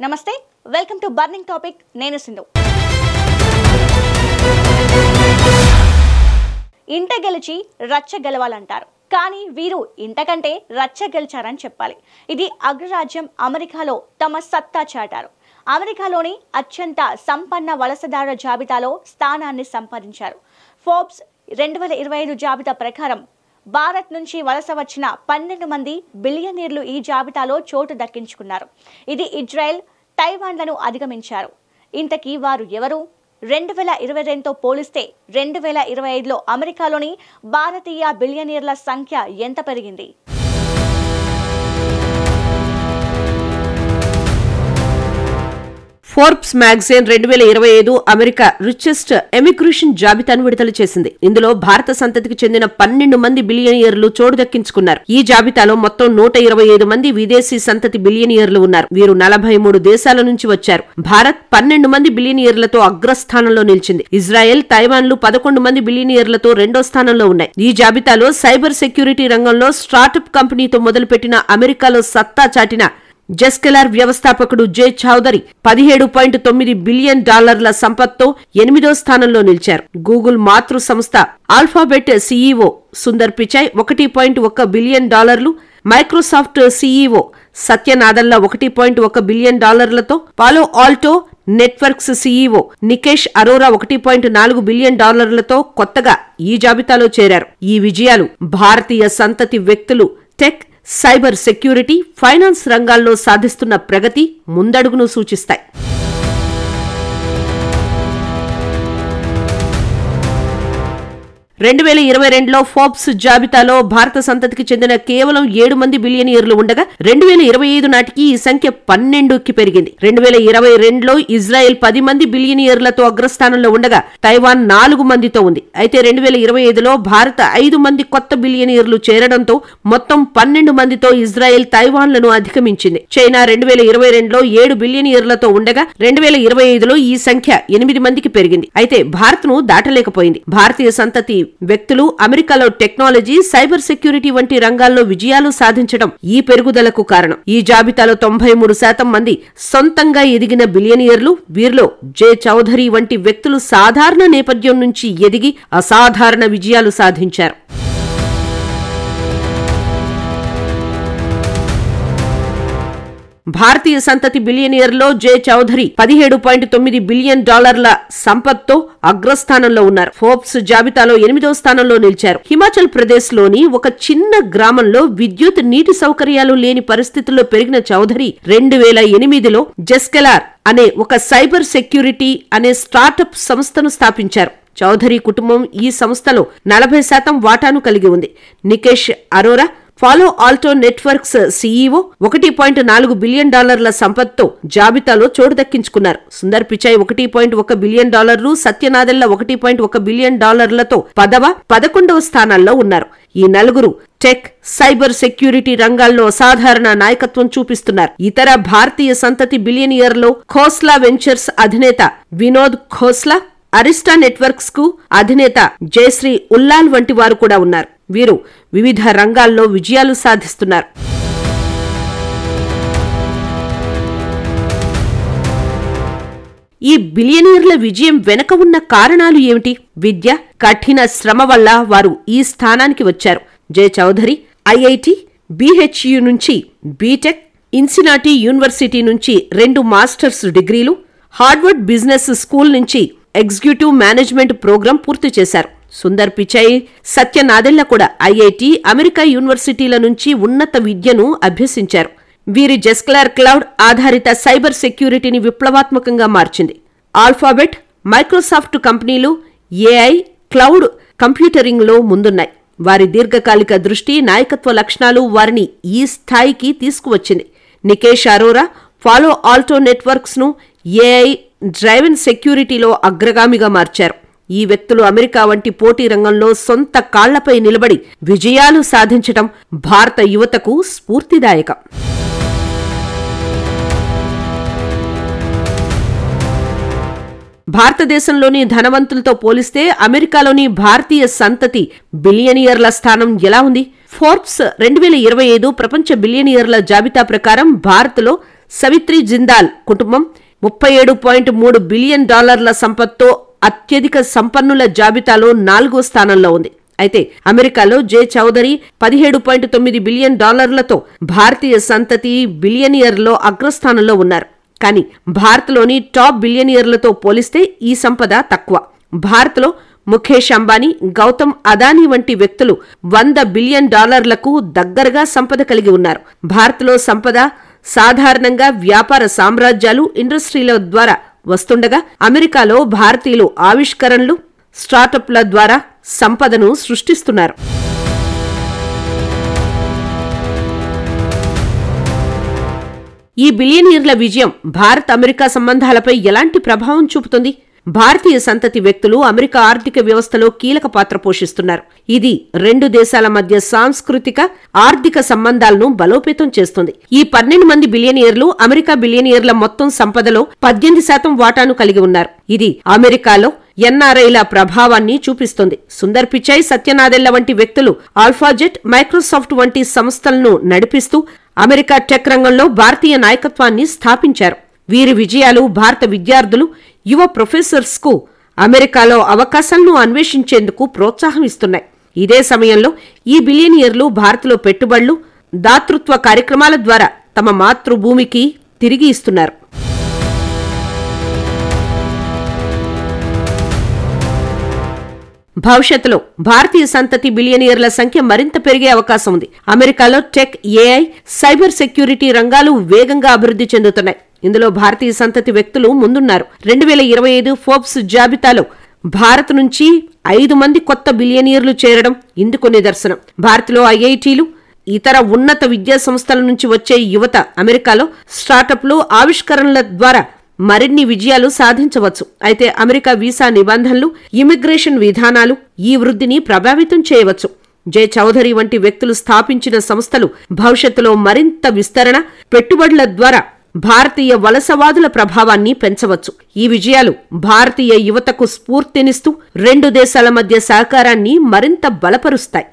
నమస్తే, welcome to burning topic. నేను సింధు. ఇంట గెలిచి రచ్చ గెలవాలంటారు, కానీ వీరు ఇంతకంటే రచ్చ గెలిచారని చెప్పాలి. ఇది అగ్రరాజ్యం అమెరికాలో తమ సత్తా చాటారు. అమెరికాలోని అత్యంత సంపన్న వలసదారుల జాబితాలో స్థానాన్ని సంపాదించారు. ఫోర్బ్స్ 2025 జాబితా ప్రకారం భారత్ నుంచి వలస వచ్చిన 12 మంది బిలియనీర్లు ఈ జాబితాలో చోటు దక్కించుకున్నారు. ఇది ఇజ్రాయెల్, తైవాన్లను అధిగమించారు. ఇంతకీ వారు ఎవరు? 2022తో పోలిస్తే 2025లో అమెరికాలోని భారతీయ బిలియనీర్ల సంఖ్య ఎంత పెరిగింది? Forbes magazine 2025 America richest emigration జాబితాను విడుదల చేసింది. ఇందులో భారత సంతతికి చెందిన 12 మంది బిలియనియర్లు చోటు దక్కించుకున్నారు. ఈ జాబితాలో మొత్తం 125 మంది విదేశీ సంతతి బిలియనియర్లు ఉన్నారు. వీరు 43 దేశాల నుంచి వచ్చారు. భారత్ 12 మంది బిలియనియర్లతో అగ్రస్థానంలో నిలిచింది. ఇజ్రాయెల్, తైవాన్లు 11 మంది బిలియనియర్లతో రెండో స్థానంలో ఉన్నాయి. ఈ జాబితాలో సైబర్ సెక్యూరిటీ రంగంలో స్టార్టప్ కంపెనీతో మొదలుపెట్టిన అమెరికాలో సత్తా చాటిన జెస్కెలార్ వ్యవస్థాపకుడు జే చౌదరి $17.9 బిలియన్ సంపత్తో 8వ స్థానంలో నిలిచారు. గూగుల్ మాతృ సంస్థ Alphabet CEO Sundar Pichai $1.1 billion, Microsoft CEO Satya Nadella $1.1 billion Palo Alto Networks CEO Nikesh Arora $1.4 billion కొత్తగా ఈ జాబితాలో చేరారు. ఈ విజయాలు భారతీయ సంతతి వ్యక్తులు టెక్, సైబర్ సెక్యూరిటీ, ఫైనాన్స్ రంగాల్లో సాధిస్తున్న ప్రగతి ముందడుగును సూచిస్తాయి. 2022లో ఫోర్బ్స్ జాబితాలో భారత సంతతికి చెందిన కేవలం 7 మంది బిలియనీర్లు ఉండగా 2025 నాటికి ఈ సంఖ్య 12కి పెరిగింది. 2022లో ఇజ్రాయెల్ 10 మంది బిలియనీర్లతో అగ్రస్థానంలో ఉండగా తైవాన్ 4 మందితో ఉంది. అయితే 2025లో భారత 5 మంది కొత్త బిలియనీర్లు చేరడంతో మొత్తం 12 మందితో ఇజ్రాయెల్ తైవాన్లను అధిగమించింది. చైనా 2022లో 7 బిలియనీర్లతో ఉండగా 2025లో ఈ సంఖ్య 8 మందికి పెరిగింది. అయితే భారత్ను దాటలేకపోయింది. భారతీయ సంతతి వ్యక్తులు అమెరికాలో టెక్నాలజీ, సైబర్ సెక్యూరిటీ వంటి రంగాల్లో విజయాలు సాధించడం ఈ పెరుగుదలకు కారణం. ఈ జాబితాలో 93% మంది సొంతంగా ఎదిగిన బిలియనియర్లు. వీరిలో జే చౌదరి వంటి వ్యక్తులు సాధారణ నేపథ్యం నుంచి ఎదిగి అసాధారణ విజయాలు సాధించారు. భారతీయ సంతతి బిలియనియర్లో జే చౌదరి $17.9 బిలియన్ సంపత్తో అగ్రస్థానంలో ఉన్నారు. ఫోర్బ్స్ జాబితాలో 8వ స్థానంలో నిలిచారు. హిమాచల్ ప్రదేశ్ లోని ఒక చిన్న గ్రామంలో విద్యుత్, నీటి సౌకర్యాలు లేని పరిస్థితుల్లో పెరిగిన చౌదరి 2008లో జెస్కెలార్ అనే ఒక సైబర్ సెక్యూరిటీ అనే స్టార్టప్ సంస్థను స్థాపించారు. చౌదరి కుటుంబం ఈ సంస్థలో 40% వాటాను కలిగి ఉంది. Nikesh Arora Palo Alto Networks CEO $1.4 billion సంపత్తో జాబితాలో చోటు దక్కించుకున్నారు. సుందర్ పిచాయ్ $1.1 బిలియన్, సత్య నాదెల్ల $1.1 బిలియన్ పదవ, 11వ స్థానాల్లో ఉన్నారు. ఈ నలుగురు టెక్, సైబర్ సెక్యూరిటీ రంగాల్లో అసాధారణ నాయకత్వం చూపిస్తున్నారు. ఇతర భారతీయ సంతతి బిలియనియర్లో ఖోస్లా వెంచర్స్ అధినేత వినోద్ ఖోస్లా, అరిస్టా నెట్వర్క్స్ కు అధినేత జయశ్రీ ఉల్లాల్ వంటి వారు కూడా ఉన్నారు. వీరు వివిధ రంగాల్లో విజయాలు సాధిస్తున్నారు. ఈ బిలియనీర్ల విజయం వెనక ఉన్న కారణాలు ఏమిటి? విద్య, కఠిన శ్రమ వల్ల వారు ఈ స్థానానికి వచ్చారు. జే చౌదరి ఐఐటి, బిహెచ్యు నుంచి బీటెక్, ఇన్సినాటి యూనివర్సిటీ నుంచి 2 మాస్టర్స్ డిగ్రీలు, హార్వర్డ్ బిజినెస్ స్కూల్ నుంచి ఎగ్జిక్యూటివ్ మేనేజ్మెంట్ ప్రోగ్రాం పూర్తి చేశారు. సుందర్ పిచాయ్, సత్య నాదెల్ల కూడా ఐఐటి, అమెరికా యూనివర్సిటీల నుంచి ఉన్నత విద్యను అభ్యసించారు. వీరి జెస్కెలార్ క్లౌడ్ ఆధారిత సైబర్ సెక్యూరిటీని విప్లవాత్మకంగా మార్చింది. ఆల్ఫాబెట్, మైక్రోసాఫ్ట్ కంపెనీలు ఏఐ, క్లౌడ్ కంప్యూటరింగ్ లో ముందున్నాయి. వారి దీర్ఘకాలిక దృష్టి, నాయకత్వ లక్షణాలు వారిని ఈ స్థాయికి తీసుకువచ్చింది. Nikesh Arora Palo Alto Networks ను ఏఐ డ్రైవెన్ సెక్యూరిటీలో అగ్రగామిగా మార్చారు. ఈ వ్యక్తులు అమెరికా వంటి పోటీ రంగంలో సొంత కాళ్లపై నిలబడి విజయాలు సాధించటం భారత యువతకు స్ఫూర్తిదాయకం. భారతదేశంలోని ధనవంతులతో పోలిస్తే అమెరికాలోని భారతీయ సంతతి బిలియనియర్ల స్థానం ఎలా ఉంది? ఫోర్బ్స్ 2025 ప్రపంచ బిలియనియర్ల జాబితా ప్రకారం భారత్లో సవిత్రి జిందాల్ కుటుంబం 37.3 బిలియన్ డాలర్ల సంపత్తో అత్యధిక సంపన్నుల జాబితాలో 4వ స్థానంలో ఉంది. అయితే అమెరికాలో జే చౌదరి 17.9 బిలియన్ డాలర్లతో భారతీయ సంతతి బిలియనియర్లో అగ్రస్థానంలో ఉన్నారు. కానీ భారత్లోని టాప్ బిలియనియర్లతో పోలిస్తే ఈ సంపద తక్కువ. భారత్లో ముఖేష్ అంబానీ, గౌతమ్ అదానీ వంటి వ్యక్తులు 100 బిలియన్ డాలర్లకు దగ్గరగా సంపద కలిగి ఉన్నారు. భారత్లో సంపద సాధారణంగా వ్యాపార సామ్రాజ్యాలు, ఇండస్ట్రీల ద్వారా వస్తుండగా అమెరికాలో భారతీయులు ఆవిష్కరణలు, స్టార్టప్ల ద్వారా సంపదను సృష్టిస్తున్నారు. ఈ బిలియనీర్ల విజయం భారత్ అమెరికా సంబంధాలపై ఎలాంటి ప్రభావం చూపుతుంది? భారతీయ సంతతి వ్యక్తులు అమెరికా ఆర్థిక వ్యవస్థలో కీలక పాత్ర పోషిస్తున్నారు. ఇది రెండు దేశాల మధ్య సాంస్కృతిక, ఆర్థిక సంబంధాలను బలోపేతం చేస్తుంది. ఈ 12 మంది బిలియనియర్లు అమెరికా బిలియనియర్ల మొత్తం సంపదలో 18% వాటాను కలిగి ఉన్నారు. ఇది అమెరికాలో ఎన్ఆర్ఐల ప్రభావాన్ని చూపిస్తుంది. సుందర్ పిచాయ్, సత్యనాదెళ్ల వంటి వ్యక్తులు ఆల్ఫాజెట్, మైక్రోసాఫ్ట్ వంటి సంస్థలను నడిపిస్తూ అమెరికా టెక్ రంగంలో భారతీయ నాయకత్వాన్ని స్థాపించారు. వీరి విజయాలు భారత విద్యార్థులు, యువ ప్రొఫెసర్స్ కు అమెరికాలో అవకాశాలను అన్వేషించేందుకు ప్రోత్సాహం ఇస్తున్నాయి. ఇదే సమయంలో ఈ బిలియనియర్లు భారత్లో పెట్టుబడులు, దాతృత్వ కార్యక్రమాల ద్వారా తమ మాతృభూమికి తిరిగి ఇస్తున్నారు. భవిష్యత్తులో భారతీయ సంతతి బిలియనియర్ల సంఖ్య మరింత పెరిగే అవకాశం ఉంది. అమెరికాలో టెక్, ఏఐ, సైబర్ సెక్యూరిటీ రంగాలు వేగంగా అభివృద్ధి చెందుతున్నాయి. ఇందులో భారతీయ సంతతి వ్యక్తులు ముందున్నారు. 2025 ఫోర్బ్స్ జాబితాలో భారత్ నుంచి 5 మంది కొత్త బిలియనియర్లు చేరడం ఇందుకు నిదర్శనం. భారత్లో ఐఐటీలు, ఇతర ఉన్నత విద్యా సంస్థల నుంచి వచ్చే యువత అమెరికాలో స్టార్టప్లు, ఆవిష్కరణల ద్వారా మరిన్ని విజయాలు సాధించవచ్చు. అయితే అమెరికా వీసా నిబంధనలు, ఇమిగ్రేషన్ విధానాలు ఈ వృద్ధిని ప్రభావితం చేయవచ్చు. జే చౌదరి వంటి వ్యక్తులు స్థాపించిన సంస్థలు భవిష్యత్తులో మరింత విస్తరణ, పెట్టుబడుల ద్వారా భారతీయ వలసవాదుల ప్రభావాన్ని పెంచవచ్చు. ఈ విజయాలు భారతీయ యువతకు స్ఫూర్తినిస్తూ రెండు దేశాల మధ్య సహకారాన్ని మరింత బలపరుస్తాయి.